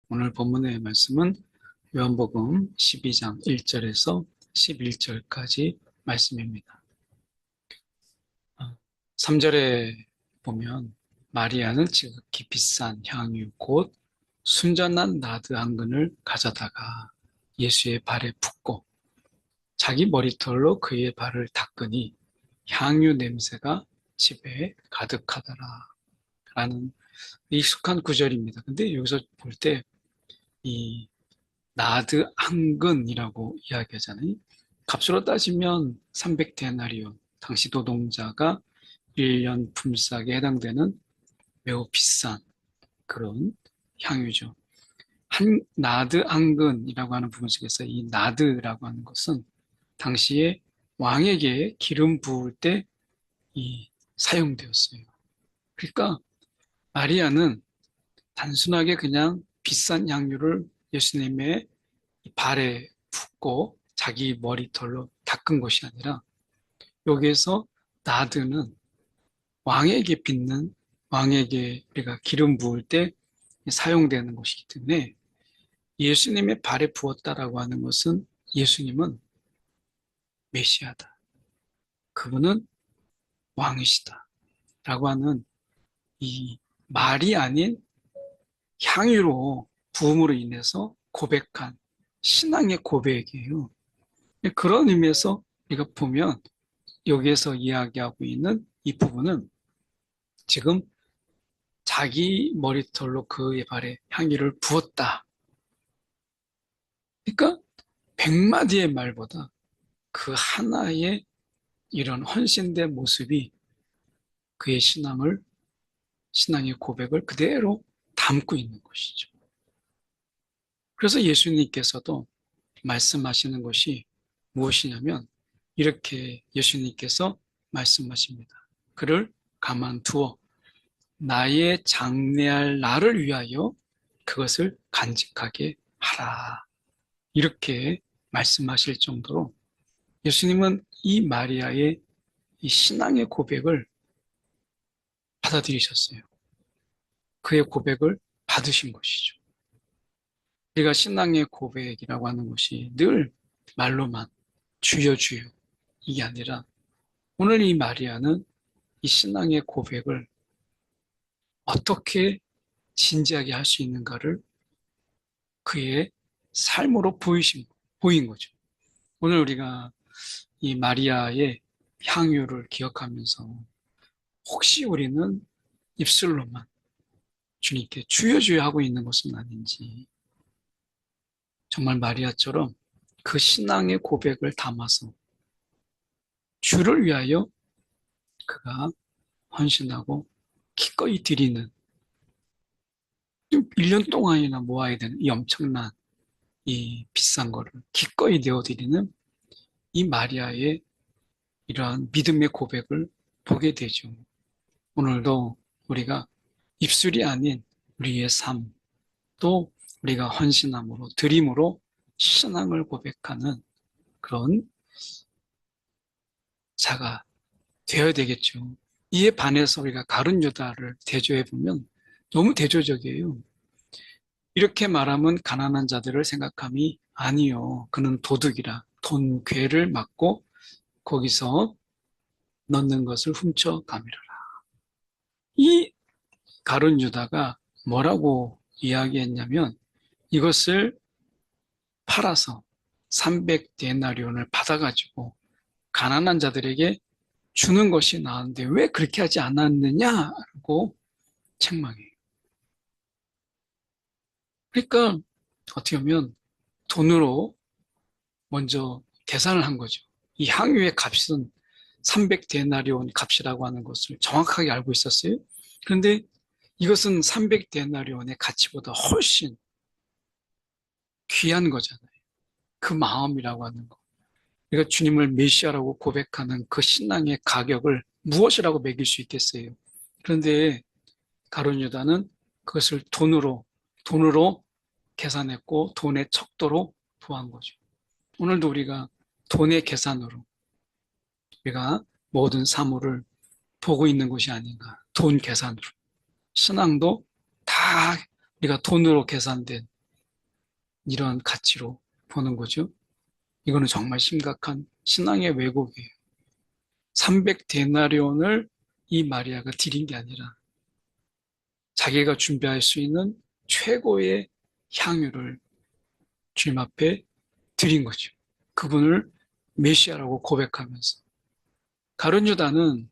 오늘 본문의 말씀은 요한복음 12장 1절에서 11절까지 말씀입니다. 3절에 보면 마리아는 지극히 비싼 향유 곧 순전한 나드 한 근을 가져다가 예수의 발에 붓고 자기 머리털로 그의 발을 닦으니 향유 냄새가 집에 가득하더라 라는 익숙한 구절입니다. 근데 여기서 볼 때 이 나드 한 근이라고 이야기하잖아요. 값으로 따지면 300데나리온, 당시 노동자가 1년 품삯에 해당되는 매우 비싼 그런 향유죠. 나드 한 근이라고 하는 부분 속에서 이 나드라고 하는 것은 당시에 왕에게 기름 부을 때 사용되었어요. 그러니까 마리아는 단순하게 그냥 비싼 향유를 예수님의 발에 붓고 자기 머리털로 닦은 것이 아니라 여기에서 나드는 왕에게 빚는, 왕에게 우리가 기름 부을 때 사용되는 것이기 때문에 예수님의 발에 부었다라고 하는 것은 예수님은 메시아다, 그분은 왕이시다 라고 하는 이 말이 아닌 향유로 부음으로 인해서 고백한 신앙의 고백이에요. 그런 의미에서 우리가 보면 여기에서 이야기하고 있는 이 부분은 지금 자기 머리털로 그의 발에 향기를 부었다. 그러니까 100마디의 말보다 그 하나의 이런 헌신된 모습이 그의 신앙의 고백을 그대로 담고 있는 것이죠. 그래서 예수님께서도 말씀하시는 것이 무엇이냐면 이렇게 예수님께서 말씀하십니다. 그를 가만두어 나의 장래할 나를 위하여 그것을 간직하게 하라. 이렇게 말씀하실 정도로 예수님은 이 마리아의 이 신앙의 고백을 받아들이셨어요. 그의 고백을 받으신 것이죠. 우리가 신앙의 고백이라고 하는 것이 늘 말로만 주여 주여 이게 아니라 오늘 이 마리아는 이 신앙의 고백을 어떻게 진지하게 할 수 있는가를 그의 삶으로 보인 거죠. 오늘 우리가 이 마리아의 향유를 기억하면서 혹시 우리는 입술로만 주님께 주여 주여 하고 있는 것은 아닌지, 정말 마리아처럼 그 신앙의 고백을 담아서 주를 위하여 그가 헌신하고 기꺼이 드리는, 1년 동안이나 모아야 되는 이 엄청난 이 비싼 거를 기꺼이 내어드리는 이 마리아의 이러한 믿음의 고백을 보게 되죠. 오늘도 우리가 입술이 아닌 우리의 삶, 또 우리가 헌신함으로, 드림으로 신앙을 고백하는 그런 자가 되어야 되겠죠. 이에 반해서 우리가 가룟 유다를 대조해 보면 너무 대조적이에요. 이렇게 말하면 가난한 자들을 생각함이 아니요. 그는 도둑이라 돈 괴를 맞고 거기서 넣는 것을 훔쳐가미라. 이 가룟 유다가 뭐라고 이야기했냐면 이것을 팔아서 300데나리온을 받아가지고 가난한 자들에게 주는 것이 나은데 왜 그렇게 하지 않았느냐고 책망해요. 그러니까 어떻게 보면 돈으로 먼저 계산을 한 거죠. 이 향유의 값은 300데나리온 값이라고 하는 것을 정확하게 알고 있었어요. 그런데 이것은 300데나리온의 가치보다 훨씬 귀한 거잖아요. 그 마음이라고 하는 거. 그러니까 주님을 메시아라고 고백하는 그 신앙의 가격을 무엇이라고 매길 수 있겠어요. 그런데 가룟 유다는 그것을 돈으로 계산했고 돈의 척도로 도한 거죠. 오늘도 우리가 돈의 계산으로 우리가 모든 사물을 보고 있는 것이 아닌가. 돈 계산으로. 신앙도 다 우리가 돈으로 계산된 이런 가치로 보는 거죠. 이거는 정말 심각한 신앙의 왜곡이에요. 300데나리온을 이 마리아가 드린 게 아니라 자기가 준비할 수 있는 최고의 향유를 주님 앞에 드린 거죠. 그분을 메시아라고 고백하면서. 가룟 유다는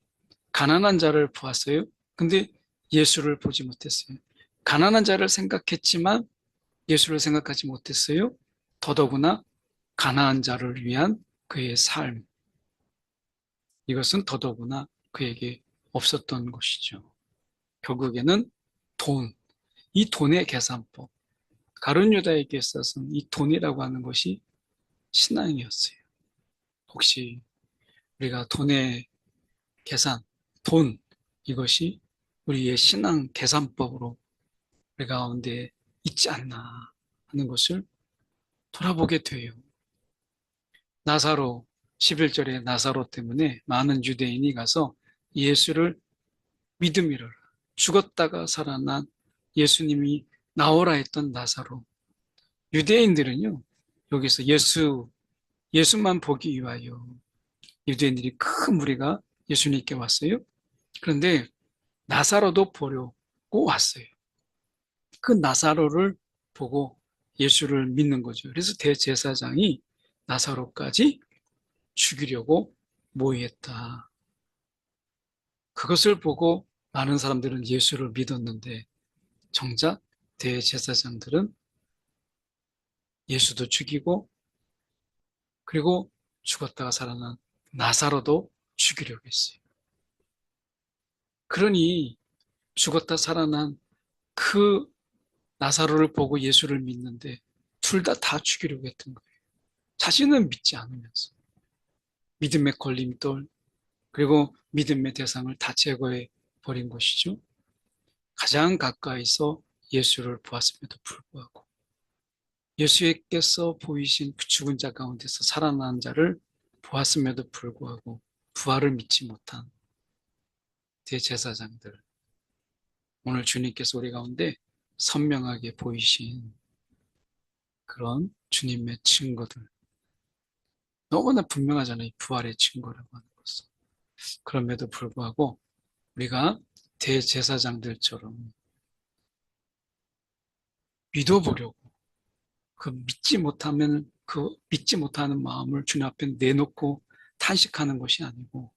가난한 자를 보았어요. 근데 예수를 보지 못했어요. 가난한 자를 생각했지만 예수를 생각하지 못했어요. 더더구나 가난한 자를 위한 그의 삶. 이것은 더더구나 그에게 없었던 것이죠. 결국에는 돈, 이 돈의 계산법. 가룟 유다에게 있어서는 이 돈이라고 하는 것이 신앙이었어요. 혹시 우리가 돈의 계산, 돈, 이것이 우리의 신앙 계산법으로 우리 가운데 있지 않나 하는 것을 돌아보게 돼요. 나사로, 11절에 나사로 때문에 많은 유대인이 가서 예수를 믿음이라 죽었다가 살아난 예수님이 나오라 했던 나사로. 유대인들은요, 여기서 예수만 보기 위하여 유대인들이 큰 무리가 예수님께 왔어요. 그런데 나사로도 보려고 왔어요. 그 나사로를 보고 예수를 믿는 거죠. 그래서 대제사장이 나사로까지 죽이려고 모의했다. 그것을 보고 많은 사람들은 예수를 믿었는데 정작 대제사장들은 예수도 죽이고 그리고 죽었다가 살아난 나사로도 죽이려고 했어요. 그러니 죽었다 살아난 그 나사로를 보고 예수를 믿는데 둘 다 죽이려고 했던 거예요. 자신은 믿지 않으면서 믿음의 걸림돌 그리고 믿음의 대상을 다 제거해 버린 것이죠. 가장 가까이서 예수를 보았음에도 불구하고 예수께서 보이신 그 죽은 자 가운데서 살아난 자를 보았음에도 불구하고 부활을 믿지 못한 대제사장들, 오늘 주님께서 우리 가운데 선명하게 보이신 그런 주님의 증거들, 너무나 분명하잖아요. 부활의 증거라고 하는 것은. 그럼에도 불구하고 우리가 대제사장들처럼 믿어보려고 그 믿지 못하는 마음을 주님 앞에 내놓고 탄식하는 것이 아니고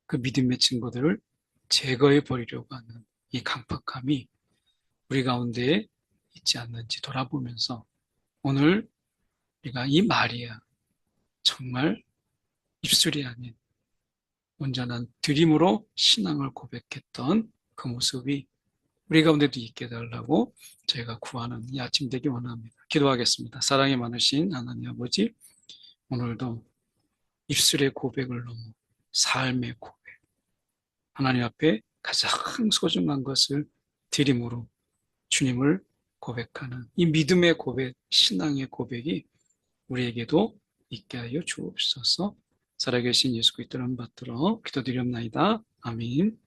그 믿음의 증거들을 제거해 버리려고 하는 이 강팍함이 우리 가운데에 있지 않는지 돌아보면서 오늘 우리가 이 마리아 정말 입술이 아닌 온전한 드림으로 신앙을 고백했던 그 모습이 우리 가운데도 있게 해달라고 저희가 구하는 이 아침 되기 원합니다. 기도하겠습니다. 사랑이 많으신 하나님 아버지, 오늘도 입술의 고백을 넘어 삶의 고백, 하나님 앞에 가장 소중한 것을 드림으로 주님을 고백하는 이 믿음의 고백, 신앙의 고백이 우리에게도 있게 하여 주옵소서. 살아계신 예수 그리스도를 받들어 기도드렸나이다. 아멘.